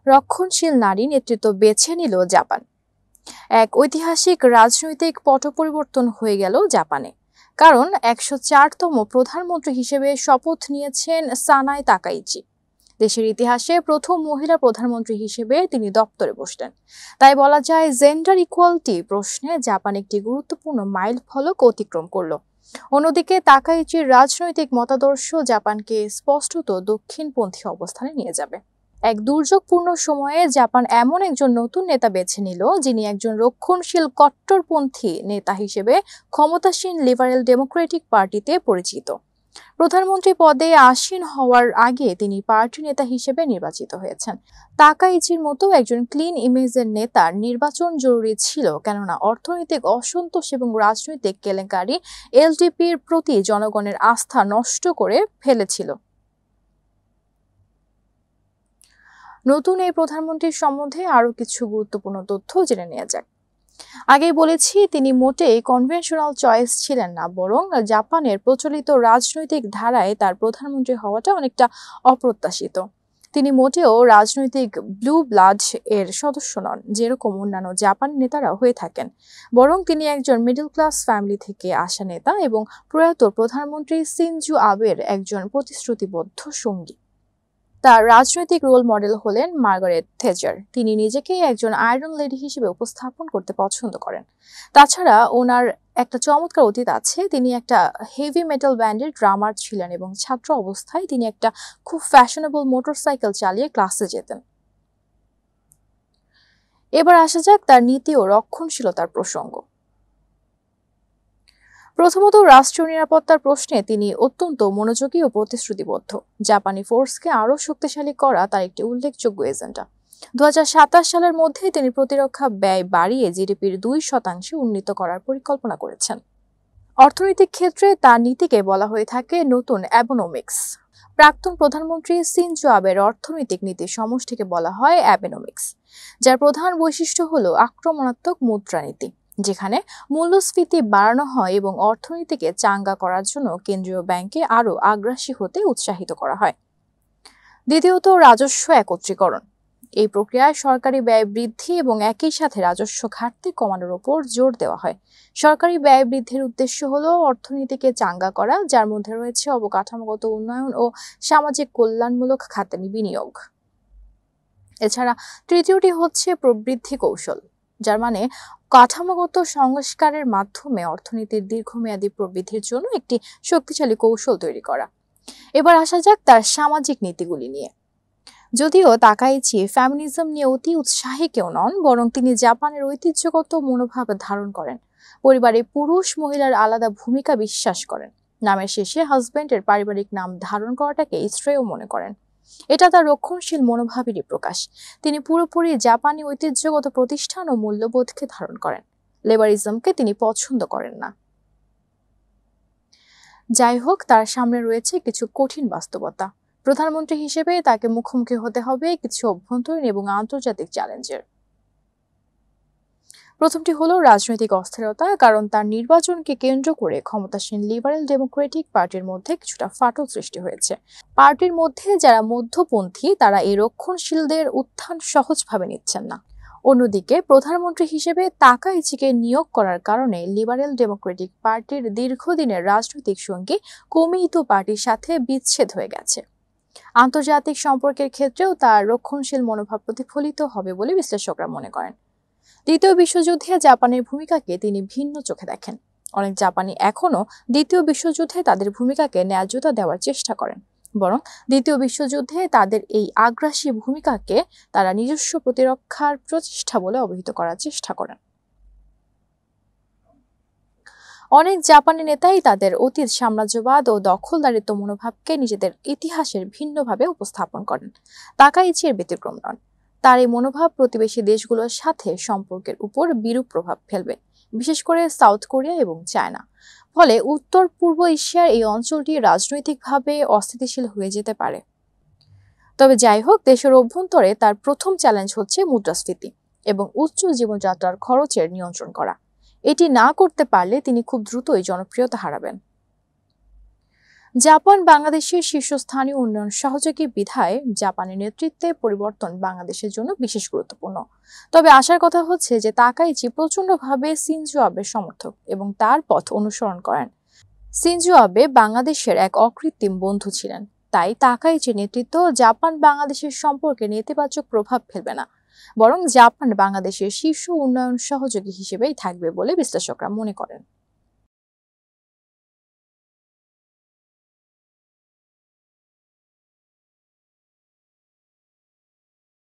রক্ষণশীল নারী নেতৃত্ব বেছে নিল জাপান। এক ঐতিহাসিক রাজনৈতিক পট পরিবর্তন হয়ে গেল জাপানে, কারণ 104তম প্রধানমন্ত্রী হিসেবে শপথ নিয়েছেন সানাই তাকাইচি। দেশের ইতিহাসে প্রথম মহিলা প্রধানমন্ত্রী হিসেবে তিনি দপ্তরে বসলেন। তাই বলা যায়, জেন্ডার ইকুয়ালিটি প্রশ্নে জাপান একটি গুরুত্বপূর্ণ মাইল ফলক অতিক্রম করল। অন্যদিকে তাকাইচির রাজনৈতিক মতাদর্শ জাপানকে স্পষ্টত দক্ষিণপন্থী অবস্থানে নিয়ে যাবে। এক দুর্যোগপূর্ণ সময়ে জাপান এমন একজন নতুন নেতা বেছে নিল, যিনি একজন রক্ষণশীল কট্টরপন্থী নেতা হিসেবে ক্ষমতাসীন লিবারেল ডেমোক্রেটিক পার্টিতে পরিচিত। প্রধানমন্ত্রী পদে আসীন হওয়ার আগে তিনি পার্টি নেতা হিসেবে নির্বাচিত হয়েছেন। তাকাইচির মতো একজন ক্লিন ইমেজের নেতার নির্বাচন জরুরি ছিল, কেননা অর্থনৈতিক অসন্তোষ এবং রাজনৈতিক কেলেঙ্কারি এলডিপির প্রতি জনগণের আস্থা নষ্ট করে ফেলেছিল। নতুন এই প্রধানমন্ত্রীর সম্বন্ধে আরো কিছু গুরুত্বপূর্ণ তথ্য জেনে নেওয়া যাক। আগেই বলেছি, তিনি মোটেই কনভেনশনাল চয়েস ছিলেন না, বরং জাপানের প্রচলিত রাজনৈতিক ধারায় তার প্রধানমন্ত্রী হওয়াটা অনেকটা অপ্রত্যাশিত। তিনি মোটেও রাজনৈতিক ব্লু ব্লাড এর সদস্য নন, যেরকম অন্যান্য জাপানি নেতারা হয়ে থাকেন, বরং তিনি একজন মিডল ক্লাস ফ্যামিলি থেকে আসা নেতা এবং প্রয়াত প্রধানমন্ত্রী শিনজো আবের একজন প্রতিশ্রুতিবদ্ধ সঙ্গী। তার রাজনৈতিক রোল মডেল হলেন মার্গারেট থেচার। তিনি নিজেকে একজন আয়রন লেডি হিসেবে উপস্থাপন করতে পছন্দ করেন। তাছাড়া ওনার একটা চমৎকার অতীত আছে। তিনি একটা হেভি মেটাল ব্যান্ডের ড্রামার ছিলেন এবং ছাত্র অবস্থায় তিনি একটা খুব ফ্যাশনেবল মোটরসাইকেল চালিয়ে ক্লাসে যেতেন। এবার আসা যাক তার নীতি ও রক্ষণশীলতার প্রসঙ্গ। প্রথমত, রাষ্ট্রীয় নিরাপত্তার প্রশ্নে তিনি অত্যন্ত মনোযোগী ও প্রতিশ্রুতিবদ্ধ। জাপানি ফোর্সকে আরও শক্তিশালী করা তার একটি উল্লেখযোগ্য এজেন্ডা। 2027 সালের মধ্যে তিনি প্রতিরক্ষা ব্যয় বাড়িয়ে জিডিপির 2% উন্নীত করার পরিকল্পনা করেছেন। অর্থনৈতিক ক্ষেত্রে তার নীতিকে বলা হয়ে থাকে নতুন অ্যাবেনোমিক্স। প্রাক্তন প্রধানমন্ত্রী শিনজো আবের অর্থনৈতিক নীতির সমষ্টিকে বলা হয় অ্যাবেনোমিক্স, যার প্রধান বৈশিষ্ট্য হল আক্রমণাত্মক মুদ্রানীতি, যেখানে মূল্যস্ফীতি বাড়ানো হয় এবং অর্থনীতিকে চাঙ্গা করার জন্য কেন্দ্রীয় ব্যাংকে আরও আগ্রাসী হতে উৎসাহিত করা হয়। দ্বিতীয়ত, রাজস্ব একত্রীকরণ। এই প্রক্রিয়ায় সরকারি ব্যয় বৃদ্ধি এবং একই সাথে রাজস্ব ঘাটতি কমানোর উপর জোর দেওয়া হয়। সরকারি ব্যয় বৃদ্ধির উদ্দেশ্য হল অর্থনীতিকে চাঙ্গা করা, যার মধ্যে রয়েছে অবকাঠামোগত উন্নয়ন ও সামাজিক কল্যাণমূলক খাতে বিনিয়োগ। এছাড়া তৃতীয়টি হচ্ছে প্রবৃদ্ধি কৌশল, যার মানে কাঠামোগত সংস্কারের মাধ্যমে অর্থনীতির দীর্ঘমেয়াদী প্রবৃদ্ধির জন্য একটি শক্তিশালী কৌশল তৈরি করা। এবার আসা যাক তার সামাজিক নীতিগুলি নিয়ে। যদিও তাকাইচি ফেমিনিজম নিয়ে অতি উৎসাহী কেউ নন, বরং তিনি জাপানের ঐতিহ্যগত মনোভাব ধারণ করেন। পরিবারে পুরুষ মহিলার আলাদা ভূমিকা বিশ্বাস করেন। নামের শেষে হাজব্যান্ডের পারিবারিক নাম ধারণ করাটাকে শ্রেয় মনে করেন। এটা তার রক্ষণশীল মনোভাবেরই প্রকাশ। তিনি পুরোপুরি জাপানি ঐতিহ্যগত প্রতিষ্ঠান ও মূল্যবোধকে ধারণ করেন। লেবারিজমকে তিনি পছন্দ করেন না। যাই হোক, তার সামনে রয়েছে কিছু কঠিন বাস্তবতা। প্রধানমন্ত্রী হিসেবে তাকে মুখোমুখি হতে হবে কিছু অভ্যন্তরীণ এবং আন্তর্জাতিক চ্যালেঞ্জের। প্রথমটি হলো রাজনৈতিক অস্থিরতা, কারণ তার নির্বাচনকে কেন্দ্র করে ক্ষমতাসীন লিবারেল ডেমোক্রেটিক পার্টির মধ্যে কিছুটা ফাটল সৃষ্টি হয়েছে। পার্টির মধ্যে যারা মধ্যপন্থী, তারা এই রক্ষণশীলদের উত্থান সহজভাবে নিচ্ছেন না। অন্যদিকে প্রধানমন্ত্রী হিসেবে তাকাইচিকে নিয়োগ করার কারণে লিবারেল ডেমোক্রেটিক পার্টির দীর্ঘদিনের রাজনৈতিক সঙ্গী কোমিইতো পার্টির সাথে বিচ্ছেদ হয়ে গেছে। আন্তর্জাতিক সম্পর্কের ক্ষেত্রেও তার রক্ষণশীল মনোভাব প্রতিফলিত হবে বলে বিশ্লেষকরা মনে করেন। দ্বিতীয় বিশ্বযুদ্ধে জাপানের ভূমিকাকে তিনি ভিন্ন চোখে দেখেন। অনেক জাপানি এখনও দ্বিতীয় বিশ্বযুদ্ধে তাদের ভূমিকাকে ন্যায্যতা দেওয়ার চেষ্টা করেন, বরং দ্বিতীয় বিশ্বযুদ্ধে তাদের এই আগ্রাসী ভূমিকাকে তারা নিজস্ব প্রতিরক্ষার প্রচেষ্টা বলে অভিহিত করার চেষ্টা করেন। অনেক জাপানি নেতাই তাদের অতীত সাম্রাজ্যবাদ ও দখলদারিত্ব মনোভাবকে নিজেদের ইতিহাসের ভিন্নভাবে উপস্থাপন করেন। তাকাইচির ব্যতিক্রম নন। তার এই মনোভাব প্রতিবেশী দেশগুলোর সাথে সম্পর্কের উপর বিরূপ প্রভাব ফেলবে, বিশেষ করে সাউথ কোরিয়া এবং চায়না। ফলে উত্তর পূর্ব এশিয়ার এই অঞ্চলটি রাজনৈতিকভাবে অস্থিতিশীল হয়ে যেতে পারে। তবে যাই হোক, দেশের অভ্যন্তরে তার প্রথম চ্যালেঞ্জ হচ্ছে মুদ্রাস্ফীতি এবং উচ্চ জীবনযাত্রার খরচের নিয়ন্ত্রণ করা। এটি না করতে পারলে তিনি খুব দ্রুতই জনপ্রিয়তা হারাবেন। জাপান বাংলাদেশের শীর্ষস্থানীয় উন্নয়ন সহযোগী বিধায় জাপানের নেতৃত্বে পরিবর্তন বাংলাদেশের জন্য বিশেষ গুরুত্বপূর্ণ। তবে আশার কথা হচ্ছে যে তাকাইচি প্রচণ্ডভাবে শিনজো আবের সমর্থক এবং তার পথ অনুসরণ করেন। শিনজো আবে বাংলাদেশের এক অকৃত্রিম বন্ধু ছিলেন, তাই তাকাইচির নেতৃত্ব জাপান বাংলাদেশের সম্পর্কে নেতিবাচক প্রভাব ফেলবে না, বরং জাপান বাংলাদেশের শীর্ষ উন্নয়ন সহযোগী হিসেবেই থাকবে বলে বিশ্লেষকরা মনে করেন।